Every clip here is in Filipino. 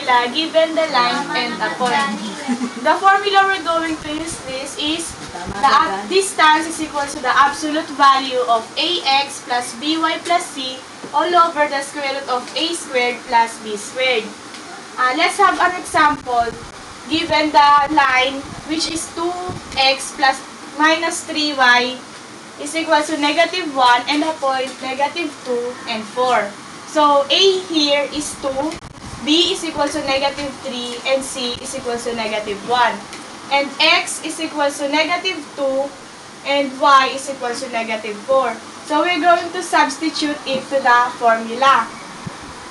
formula given the line and a point. The formula we're going to use this is the distance is equal to the absolute value of ax plus by plus c all over the square root of a squared plus b squared. Let's have an example. Given the line which is 2x plus minus 3y is equal to negative 1 and a point negative 2 and 4. So a here is 2, b is equal to negative 3, and c is equal to negative 1. And x is equal to negative 2, and y is equal to negative 4. So we're going to substitute it to the formula.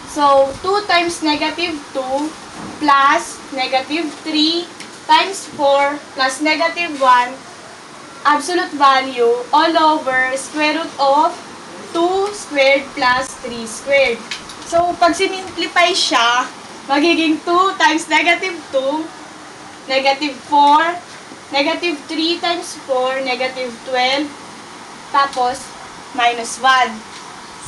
So 2 times negative 2 plus negative 3 times 4 plus negative 1 absolute value all over square root of 2 squared plus 3 squared. So, pag sinimplify siya, magiging 2 times negative 2, negative 4, negative 3 times 4, negative 12, tapos minus 1.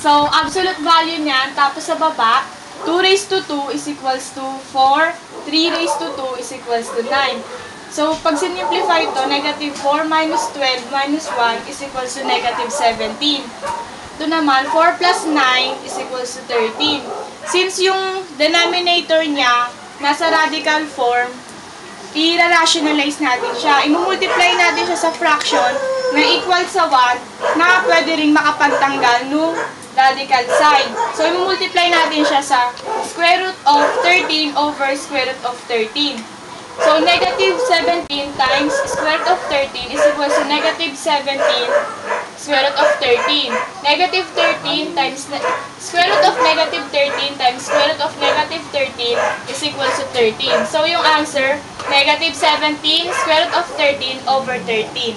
So, absolute value niyan, tapos sa baba, 2 raised to 2 is equals to 4, 3 raised to 2 is equals to 9. So, pag sinimplify ito, negative 4 minus 12 minus 1 is equals to negative 17. Ito naman, 4 plus 9 is equals to 13. Since yung denominator niya nasa radical form, i-rationalize natin siya. I-multiply natin siya sa fraction na equal sa 1 na pwede rin makapagtanggal ng radical side. So, i-multiply natin siya sa square root of 13 over square root of 13. So, negative 17 times square root of 13 is equal to negative 17 square root of 13. Negative 13 times square root of negative 13 times square root of negative 13 is equal to 13. So, yung answer, negative 17 square root of 13 over 13.